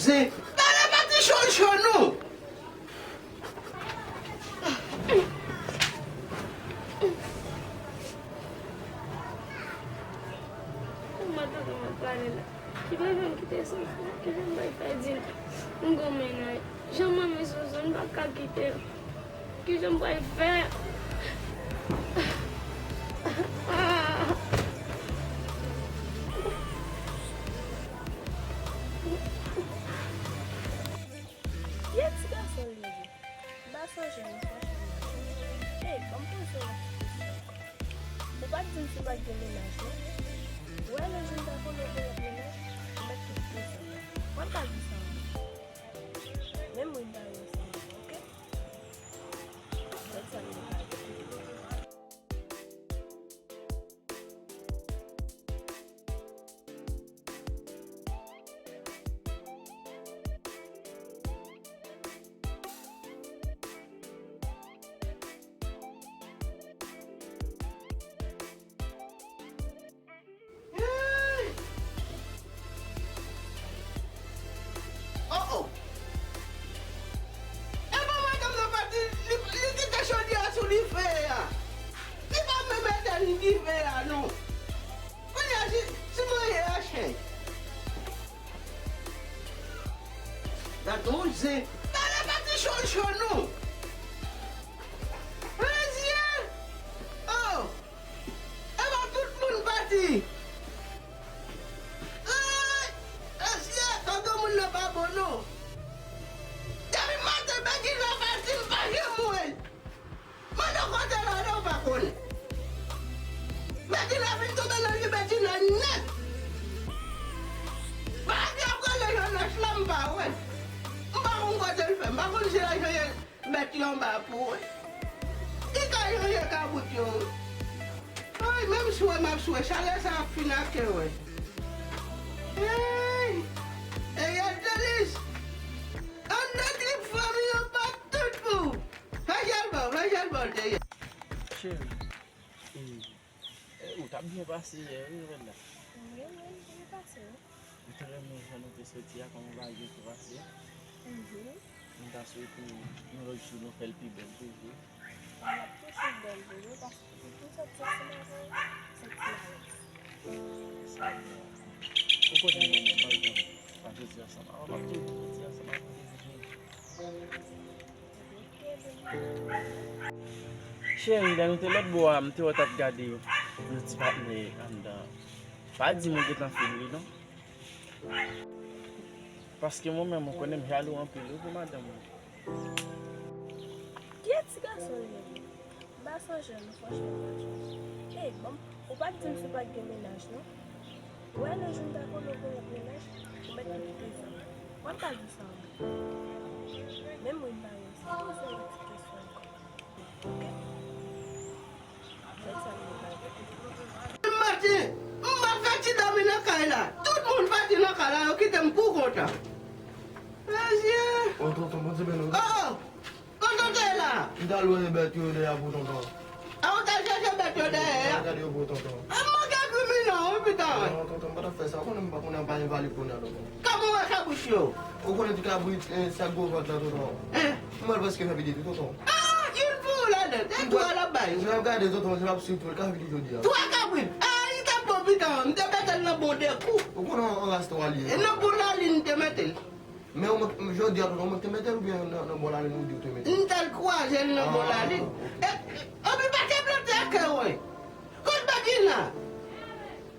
12. Dans la partie chaud, nous. Qui va même quitter son frère, que je ne vais pas dire. On va ménager. Jamais mes choses ne vont pas quitter. Que je ne vais faire. Yes, garçon, lui. Bah, j'aime, hey, comment ça? Faut pas dire que tu vas te ménager. Ouais, le jeune d'abord, le ménage, mais tu fais ça. Moi, t'as dit ça. Même moi, il a dit ça, ok? C'est ça, La 12. Dans la partie chaud, nous. Vas-y. Oh. Elle va tout le monde partir. Asia, quand tout le monde n'a pas bon, non. J'avais maté, mais qui va partir, pas chez moi. Moi, non, quand elle a là, pas qu'on. Mais qui l'a fait tomber dans le bâtiment, là, net. Bah, il y a encore les gens, la flamme, bah, ouais. Bakon sila yung bet yung bapo. Ika yung kabut yung. Ay, même suwe, chalet sa pinake we. Hey, hey, Adelis. On the trip from your back to you. Fajal bol, dey. Chérie, où t'as bien passé hier, oui, là. Oui, bien passé. Je te remercie de nous sortir comme on va y passer. Nous avons souhaité nous réussir, nous faire le plus belle toujours. On a tous une belle journée parce que tout ça, c'est clair. Pourquoi tu n'as pas eu de dire ensemble? On va tout dire ensemble. Chérie, dans notre autre bois, je vais regarder le petit partenaire. Pas dire que tu as fait, non? Parce que moi-même, je connais jaloux un peu, madame. Qui est ce garçon? Bah, ça, j'aime, franchement. Hey, bon, faut pas dire que tu fais pas de ménage, non? Ouais, le jeune d'abord, le ménage, mais tu fais ça. Moi, t'as dit ça. Même moi, il a dit ça. C'est une petite question. Ok? C'est ça, Martin, m'a fait dans la caille. Tout le monde fait dans la caille, qui t'aime pour quoi? Vas-y. Oh, tonton, bon, c'est bien. Oh, quand t'es là? Tu as loué les bêtes derrière vous, tonton. Ah, on t'a cherché bête derrière. Regardez vous, tonton. Ah, mon gars, criminel, putain. Non, tonton, pas de faire ça. On n'aime pas qu'on n'a pas invalide pour nous, tonton. Comment on va s'aboucher? On connaît tout à brûler ça go votre là, tonton. Moi, parce que j'ai dit, tonton. Ah, une foule là-dedans. Et toi là-bas? Je vais regarder, tonton, je vais absolument tout le cas, je dis. Toi, Gabriel. Ah, il t'a pas putain. Il t'a bête dans le bon des coups. Pourquoi on reste à lier? Et non, pour la ligne, te mettre. Mais je dis, on te mettre ou bien on va aller nous dire te mettre? Il t'a croisé dans le bon la ligne. On peut pas te planter à cœur, ouais. Quand Bagina.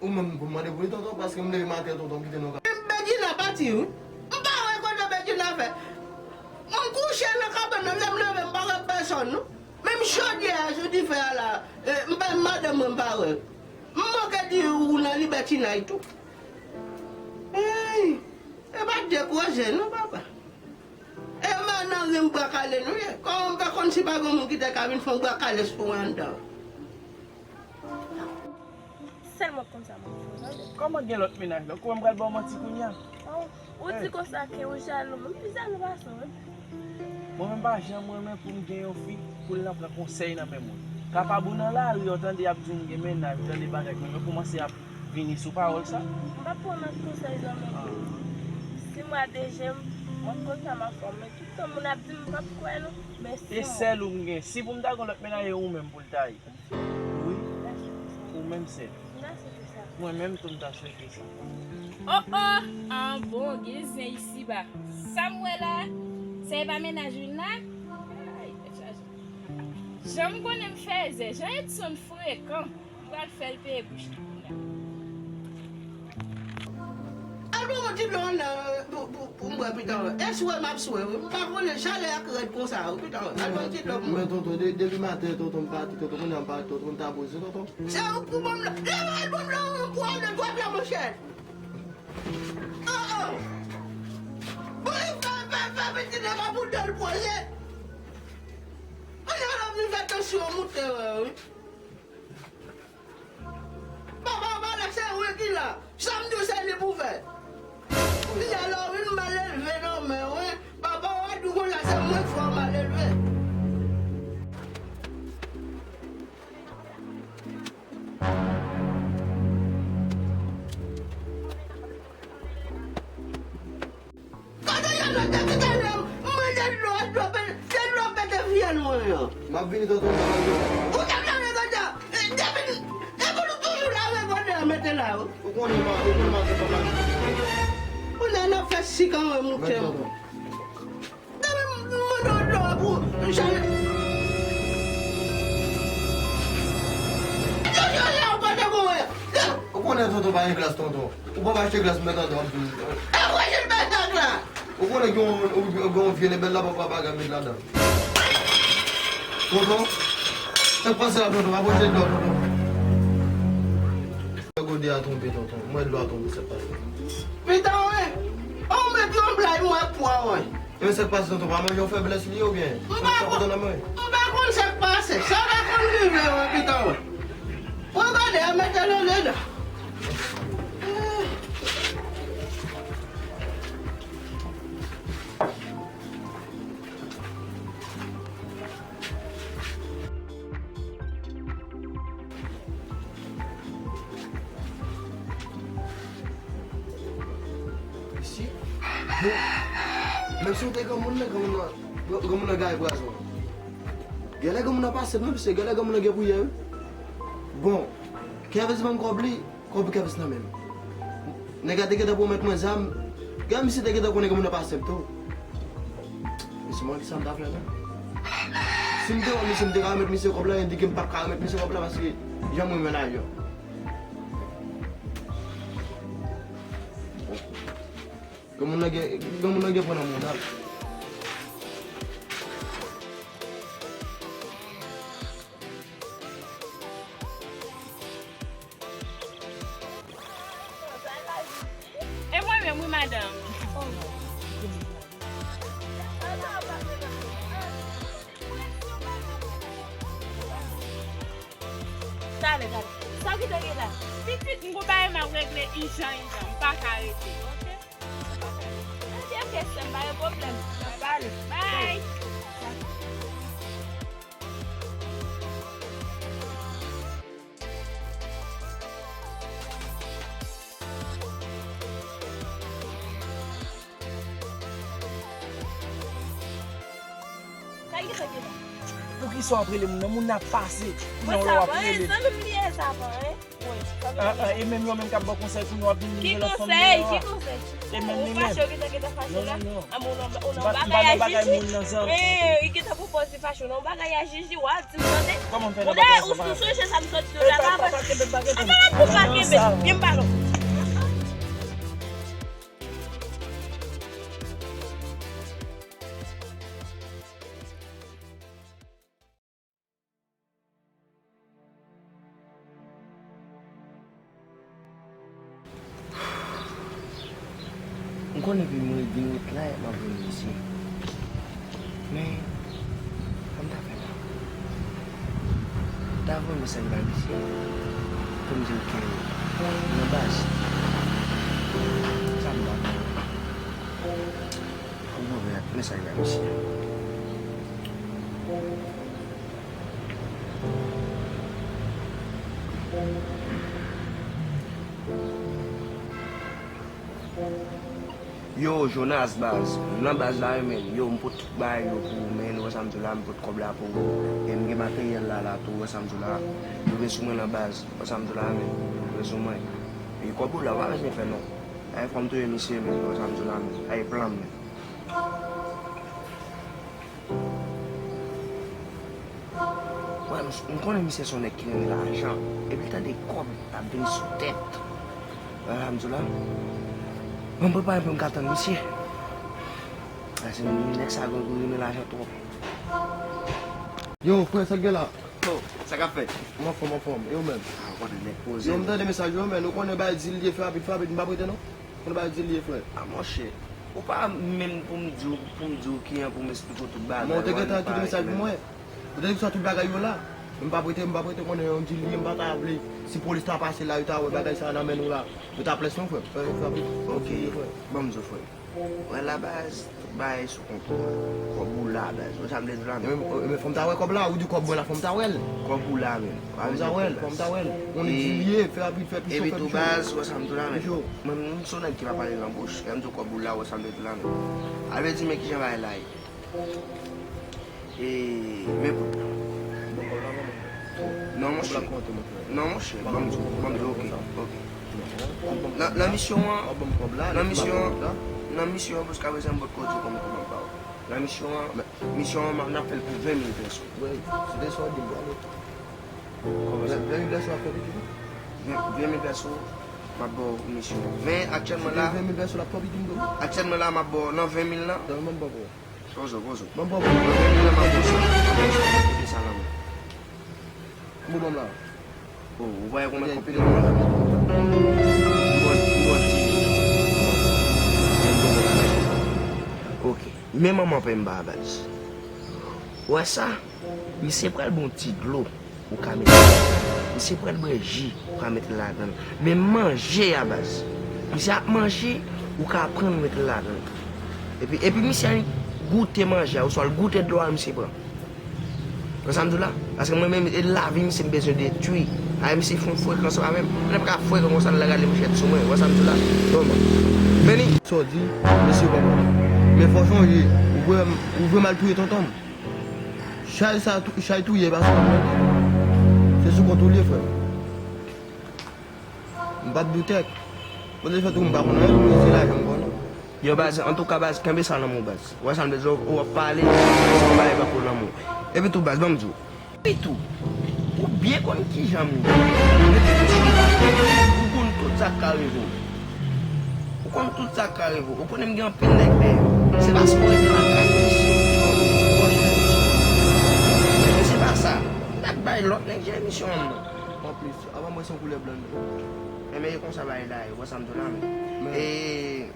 Ou même pour me débrouiller, tonton, parce que je me lève matin, tonton, qui te nous. Bagina parti où? On parle quand Bagina fait. On couche dans le cabane, on n'aime pas personne. Même chaudière, je dis faire là. Madame Mbaré. Moi qui dis où la liberté et tout. Hey, et pas décourager, non, papa. Et maintenant, je ne peux pas aller, non. Quand on va continuer pas comme on quitte la cabine, il faut pas aller sur un dos. Seulement comme ça, mon frère. Comment est l'autre ménage? Comment on va le bon petit cougnard? Ou tu consacres au jaloux, même plus jaloux pas ça. Moi-même, pas moi-même pour me gagner une fille, pour la prendre conseil dans mes mots. Capable dans la rue, autant de abdounger ménage, autant de bagages, mais commencer à venir sous parole ça. On va prendre un conseil dans mon Si moi déjà, mon compte à ma forme, tout le monde a dit que je quoi non. Mais Et celle où m'gain, si vous m'd'a l'autre ménage ou même pour le taille. Oui, ou même celle. Moi-même, tout m'd'a souhaité ça. Oh oh, un bon gazin ici bas. Samuela, c'est pas ménage là. J'aime qu'on me faisait, j'ai été son fréquent. Je vais le faire le payer bouche. Alors, tu l'as pour moi, putain. Est-ce que ma souhait? Par contre, le chalet a créé comme ça, putain. Alors, tu l'as. Mais tonton, depuis matin, tonton parti, tonton on n'a pas, tonton t'a posé, tonton. C'est un coup, bon, là, un poil de toi, là, mon cher. Oh, oh. Bon, petit de ma boule de le poisson. On a fait attention, mon terre, oui. Papa, laisser où est-il là? Samedi, c'est les bouffées. Il y a alors une mal élevée, non, mais oui. Papa, on va tout là, c'est moins fort mal élevé. Ma vini tonton, Où t'as bien les gars? Et vous toujours là avec votre mettre là. on connaît pas, On a fait si quand même, mon mais cœur. tonton. On connaît tonton pas une glace, tonton. On peut pas acheter glace maintenant, tonton. On connaît qu'on vient les belles là, papa, pas mettre là-dedans. Tonton, c'est pas ça, tonton, va poser de l'eau, tonton. Le godé a tombé, tonton. Moi, de l'eau a tombé, c'est pas ça. Putain, ouais. On me tremble là, moi, point, ouais. Mais c'est pas ça, tonton, pas manger au faiblesse lié ou bien? On va contre ce qui passe. Ça va contre lui, ouais, putain, ouais. Regardez, mettez-le là. Ici, même si on est comme on a gagné poisson. Gala comme on a passé même c'est gala comme on a gagné. Bon, qui avait même compris, comme qui avait ça même. Négatif que pour mettre mes âmes, comme si t'es qu'on est comme on a passé tout. Mais c'est moi qui s'en tape là. Si je me dis que mettre monsieur comme là, il dit que je ne peux pas mettre monsieur comme là parce que j'aime mon ménage. Comme on a gagné pour le monde. Et moi-même, oui, madame. Dale, dale. Ça qui te dit là? Petite, je ne peux pas régler Injan, pas arrêter. Ok, c'est pas un problème. Dale. Bye. Ça qui te dit là? Pour qu'ils soient après les gens n'a passé. Mais ça va, ça l'oublier, ça va, hein? Oui, ça l'oublier. Et même moi même qui a bon conseil pour nous venir. Qui conseille? Qui conseille? Et même On lui-même. fâche, qui t'a fâché là? Non. Ah, on Pas a de bagage bagaille ici. moun nan. Eh, qui t'a proposé fâche, on a bagage ici, ouais, tu me connais? Comment on fait Ou la là, bagaille? ou sous ça me saute de la Papa, rave. papa, Québec, baguette. Attends, pour pas Québec, viens me parler. On connaît plus moi de l'autre là, ma venue ici. Mais, comme t'as fait là, t'as vu me servir ici. Comme je dis, on base. Ça me va. On va me servir ici. Yo, Jonas base. Nan base la men, yo mpot bay yo pou men, wè samdou la mpot kob la pou. E mge materyel la tou wè samdou la. Yo ve soumen nan base, wè samdou la men. Wè soumen. E kobou la wè jen fè non. Ay fòm tou emisye men, wè samdou la men. Ay plan men. Wè, mkon emisye son ek ki ren la ajan. E pi ta de kob ta ben sou tèt. Wè samdou la. Mwen pou pa yon pou mkatan misye. Ase mwen nek sa gon kou rime la jato. Yo, frère, ça gueule là. Oh, sa ka fet? Mwen fòm, yo men. Ah, wè de nek pose. Yo mwen tan de mesaj yo men, nou konen ba di liye frère, mwen ba prete non? Konen ba di liye frère. Ah, mon chè. Ou pa men pou mdjou ki yon pou m'espliko tout bagay. Mwen te getan tout mesaj pou mwen. Mwen te di tout bagay yo la. Mwen ba prete konen yon di liye, mwen ba ta able. Si polis ta pase la, yon ta wè bagay sa nan men nou la. Yon ta ples non frère. Ok, bon mdjou frère. Wè la base, baye sou kontou. Kobou la base, wè sa mde dou la men. Men fòm ta wè kob la, ou di kob wè la fòm ta wèl. Kobou la men. Fòm ta wèl. On di liye, fè rapide, fè E bitou base, wè sa mdou la men. Pichou. Mwen sonen ki va pale lan bouche, e mdou kobou la, wè sa mde dou la men. Alwe di men ki jen baye la yi. E... men pou... Non mon chè. Non mon chè. Bon mdou, ok. Nan misyon an, nan misyon pou ska veze mbot koujou kon mwen pa ou. Nan misyon an nan fel pou 20,000 peso. Oui, c'est des soins de bois. 20,000 pesos la probité. 20,000 peso, ma bo misyon. Men aktyèlman la, 20,000 pesos la probité mdo. aktyèlman la ma bo nan 20,000 la. Dan mwen babo. Gozo. Mwen babo. 20,000 la ma bo sa. Ma sa la men. Mwen babo la. Ou voye kon men kopil nan la men. Ok, men maman pe mba baz. Ouè sa, mi se pral bon ti glo ou ka mette. Mi se pral bon ji ou ka mette la dan. Men manje ya baz. Mi se ap manje ou ka apren mette la dan. E pi mi se an goute manje ou sol goute dlo a mi se pran. Kwa samdou la? Aske mwen men la vi mi se bezon de tui. A mi se fon fwe kon sa mwen. Mwen pa fwe kon sa la gade mwen chet sou mwen. Kwa samdou la? Toman. Meni? So di, monsieur babo. Men fò chanje, ou vwe mal touye tonton. Chay touye bas mwen. Se sou kontou liye fwe. Mbat doutek. Mwen de fè tou mba konan, mwen se la jen konan. Yo baz, en tout ka baz, kembe sa nan mou baz. Ou asan de zo, ou ap pale, ou ap pale bako nan mou. E bitou baz, bam zo. Bitou, ou bie kon ki jam ni. Ou kon tout sa karevo. Ou kon tout sa karevo. Ou kon em gen pen nek de. Se bas pou ete la karevo. E se bas sa. Dak bay lot nek jen emisyon an nou. En plus, avan mwen son koule blan. E me yon kon sa bay la, ou asan do la men. E...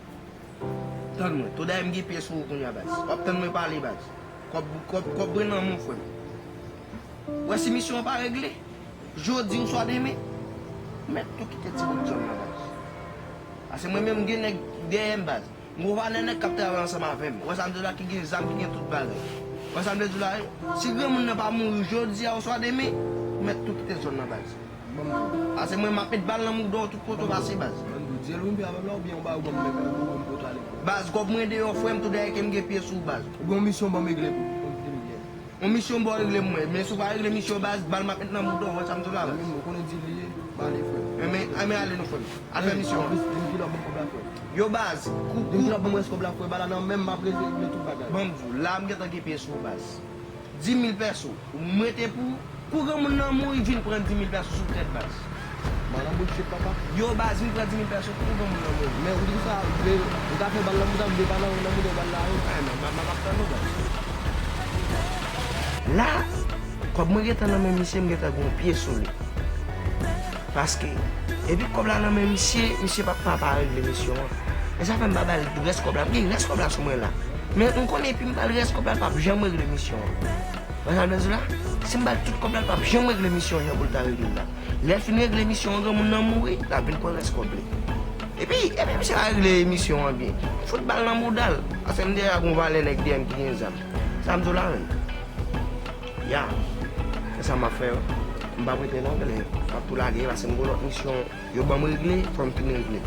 Tan mwen, to da yon ge piye sou kon ya baz. Op ten mwen pale baz. Kop bre nan moun fwen. Wè si misyon pa regle. Jodi ou swa deme. Met tout ki te ti kou jom nan baz. Ase mwen men gen nek deyem baz. Mwen va nen nek kapte avan sa ma fem. Wè samde la ki gen zam ki gen tout bagay. Wè samde la si gen moun ne pa moun jodi ou swa deme. Met tout ki te jom nan baz. Ase mwen mapet bal nan moun do tout koto basi baz. Baz, kop mwen de yo fwem tout de kem ge piye sou baz. Ou bon misyon ba me gle pou. On misyon ba regle mwen, men sou ba regle misyon baz, bal mapet nan moun do, wè samdou la baz. Mwen konen di liye, ba ale fwem. Ame ale nou fwem, alfe misyon. Yo baz, Din la bon esko bla fwe, bala nan men ma preze gle tout bagay. Bamdou, la m getan ge piye sou baz. 10,000 perso, mwete pou gen moun nan mou, i vin pren 10,000 perso sou tret baz. Manan bout chek papa. Yo baz, vin pren 10,000 perso pou gen moun nan mou. Men ou di sa, ou ta fe bal nan moudan, de bal nan moudan, bal la yon. Ay men, ma baktan nou baz. La, kob mwen getan nan men misye, mwen getan goun piye sou li. Paske, epi kob la nan men misye pa regle misyon an. E sa fe mbabal res kob la, mwen res kob la sou mwen la. Men mwen konen epi mbal res kob la pap, jen mwen regle misyon an. Wè sa mwen la, si mbal tout kob la pap, jen mwen regle misyon jen bol ta regle la. Lè fin regle misyon an gen moun nan mouri, la vin kon res kob li. Epi mse a regle misyon an gen. Fout bal nan mou dal, ase mde a goun valen ek dem ki gen zam. Sa mdou la men. Ya, se sa ma fe yo. Mba mwete nan gale, ap tou la ge, ase mgo lot misyon, yo ba mw regle, fòm fin regle.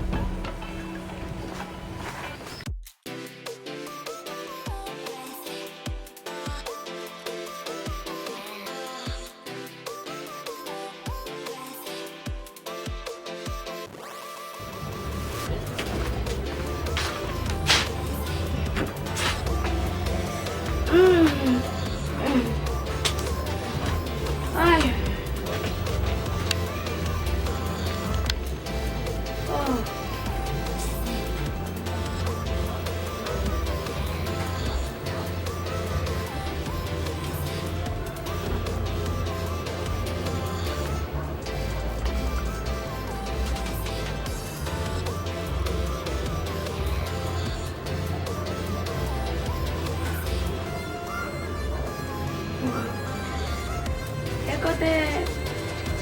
Kote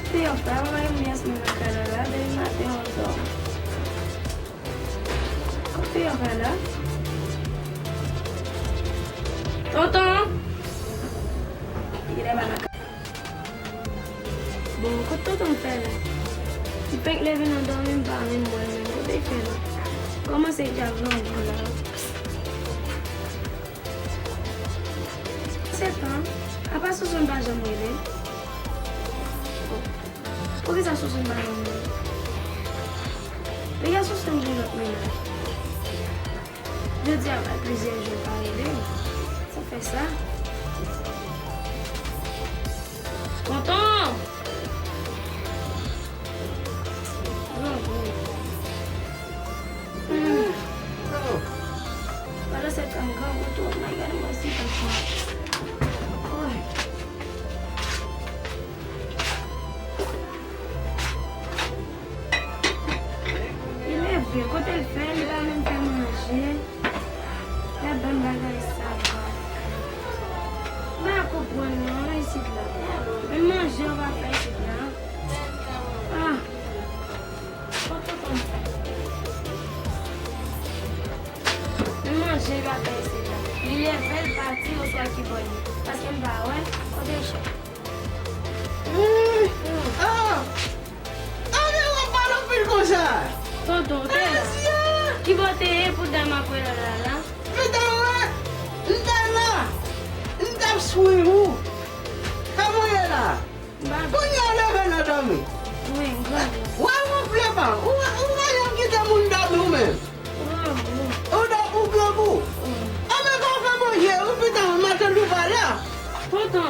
te yo fè, wè yon yes mè nan kè la, de yon matè yon do. Kote yo fè la? Tonton! Gire ba nan kè. Bon, kote tonton fè la? Si pek leve nan dormi mpa mè mwen, kote fè la? Koman se jav lan yon la? 7 ans? A pa sou son bajan mwen le? Por que ça sous une balle? Mais il y a sous un jour notre ménage. Je dis avec plusieurs jours par arriver. Ça fait ça. Tonton! Voilà, c'est un grand retour. Regarde-moi ici comme ça. Quand elle fait, elle va même faire manger. La bonne bagaille, ça va. Mais comprendre, on va ici là. Mais manger, on va faire ici là. Ah. Mais manger, on va faire ici là. Il est belle partie au soir qui va. Parce qu'elle va, ouais, on déchire. Ah! Allez, on va pas l'enlever comme ça! Tonton, t'es là. Qui va t'aider pour demain pour là? Mais t'as souillé où? Comment est là? Quand il y a là, dormi. Oui, grave. Ouais, on plaît pas. Où est-ce que t'as mon dormi ou même? Où est-ce que t'as manger? Où peut-être matin du là? Tonton.